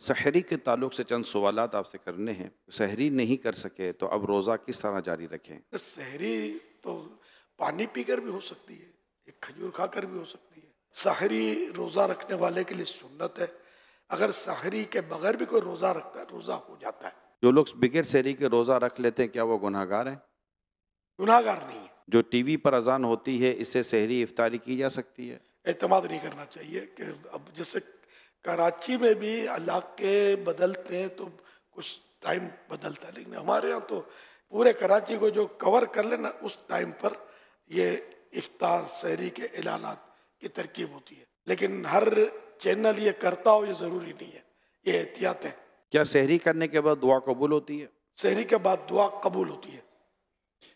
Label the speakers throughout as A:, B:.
A: सहरी के ताल्लुक से चंद सवालात आपसे करने हैं। सहरी नहीं कर सके तो अब रोज़ा किस तरह जारी रखें?
B: सहरी तो पानी पीकर भी हो सकती है, एक खजूर खाकर भी हो सकती है। सहरी रोजा रखने वाले के लिए सुन्नत है। अगर सहरी के बगैर भी कोई रोजा रखता है, रोजा हो जाता है।
A: जो लोग बगैर सहरी के रोज़ा रख लेते हैं, क्या वो गुनहगार हैं?
B: गुनाहगार नहीं है।
A: जो टीवी पर अजान होती है, इससे सहरी इफ्तारी की जा सकती है?
B: एतमाद नहीं करना चाहिए कि अब जैसे कराची में भी इलाके बदलते हैं तो कुछ टाइम बदलता है, लेकिन हमारे यहाँ तो पूरे कराची को जो कवर कर लेना उस टाइम पर ये इफ्तार सहरी के ऐलानात की तरकीब होती है। लेकिन हर चैनल ये करता हो ये ज़रूरी नहीं है, ये एहतियात है।
A: क्या सहरी करने के बाद दुआ कबूल होती है?
B: सहरी के बाद दुआ कबूल होती है।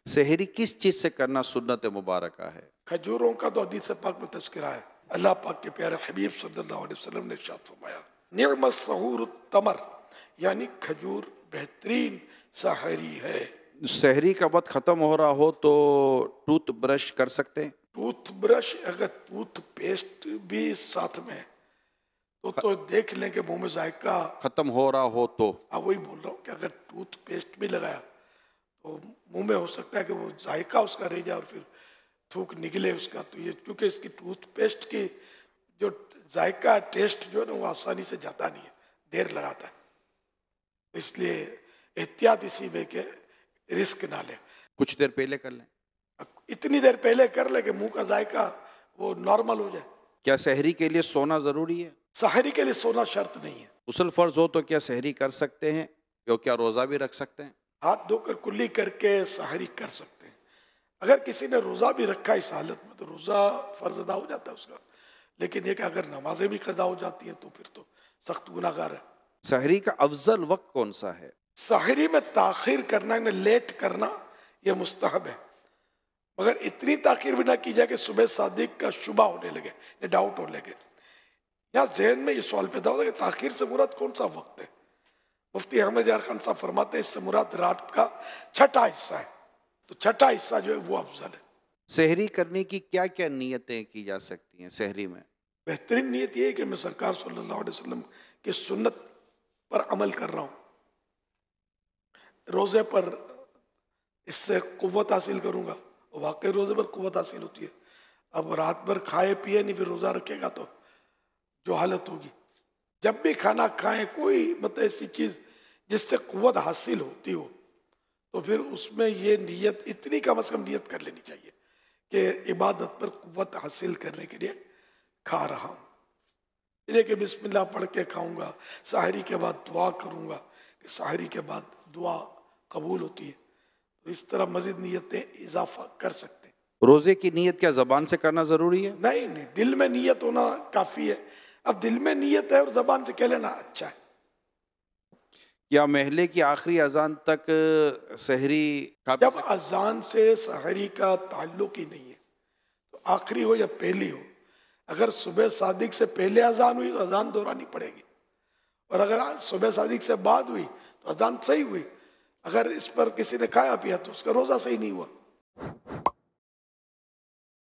A: सहरी किस चीज़ से करना सुन्नत मुबारक है?
B: खजूरों का तो हदीस पाक में तज़किरा है। अल्लाह पाक के प्यारे हबीब सल्लल्लाहु अलैहि वसल्लम ने इरशाद फरमाया, निअमत सहूर तमर, यानी खजूर बेहतरीन सहरी है।
A: सहरी का वक्त ख़त्म हो रहा हो तो टूथ ब्रश कर सकते हैं?
B: टूथ ब्रश, अगर टूथ पेस्ट भी साथ में है तो देख लें कि मुंह में जायका
A: ख़त्म हो रहा हो तो?
B: वही बोल रहा हूँ कि अगर टूथ पेस्ट भी लगाया तो मुंह में हो सकता है कि वो जायका उसका रह जाए और फिर थूक निकले उसका। तो ये क्योंकि इसकी टूथपेस्ट की जो जायका टेस्ट जो है ना वो आसानी से जाता नहीं है, देर लगाता है। इसलिए एहतियात इसी में के रिस्क ना ले।
A: कुछ देर पहले कर लें?
B: इतनी देर पहले कर ले कि मुंह का जायका वो नॉर्मल हो जाए।
A: क्या सहरी के लिए सोना ज़रूरी है?
B: सहरी के लिए सोना शर्त नहीं है।
A: गुस्ल फ़र्ज हो तो क्या सहरी कर सकते हैं? क्या रोज़ा भी रख सकते हैं?
B: हाथ धोकर कुल्ली करके सहरी कर सकते हैं। अगर किसी ने रोज़ा भी रखा इस हालत में तो रोज़ा फ़र्ज अदा हो जाता है उसका। लेकिन ये कि अगर नमाजें भी कज़ा हो जाती हैं तो फिर तो सख्त गुनाहगार है।
A: सहरी का अफजल वक्त कौन सा है?
B: सहरी में ताखीर करना, लेट करना, यह मुस्तहब है। मगर इतनी ताखीर भी ना की जाए कि सुबह सादिक का शुबा होने लगे या डाउट होने लगे। यहाँ जहन में ये सवाल पैदा होता है कि ताखीर से मुराद कौन सा वक्त है। मुफ्ती अहमद यार खान साहब फरमाते हैं इससे मुराद रात का छठा हिस्सा है। तो छठा हिस्सा जो है वो अफजल है।
A: सहरी करने की क्या क्या नियतें की जा सकती हैं सहरी में?
B: बेहतरीन नियत ये है कि मैं सरकार सल्लल्लाहु अलैहि वसल्लम की सुन्नत पर अमल कर रहा हूँ, रोज़े पर इससे कुव्वत हासिल करूँगा। वाकई रोज़े पर कुव्वत हासिल होती है। अब रात भर खाए पिए नहीं फिर रोज़ा रखेगा तो जो हालत होगी। जब भी खाना खाएं कोई मतलब ऐसी चीज़ जिससे कुव्वत हासिल होती हो तो फिर उसमें ये नियत इतनी कम से कम नियत कर लेनी चाहिए कि इबादत पर कुव्वत हासिल करने के लिए खा रहा हूँ। इन्हें कि बिस्मिल्लाह पढ़ के खाऊंगा, सहरी के बाद दुआ करूँगा कि सहरी के बाद दुआ कबूल होती है। तो इस तरह मज़ीद नियतें इजाफा कर सकते हैं।
A: रोज़े की नियत क्या ज़बान से करना ज़रूरी है?
B: नहीं, दिल में नियत होना काफ़ी है। अब दिल में नियत है और ज़बान से कह लेना अच्छा है।
A: क्या महले की आखिरी अजान तक सहरी खा
B: जब अजान से सहरी का ताल्लुक ही नहीं है तो आखिरी हो या पहली हो, अगर सुबह सादिक से पहले अजान हुई तो अजान दोहरानी पड़ेगी, और अगर सुबह सादिक से बाद हुई तो अजान सही हुई। अगर इस पर किसी ने खाया पिया तो उसका रोज़ा सही नहीं हुआ।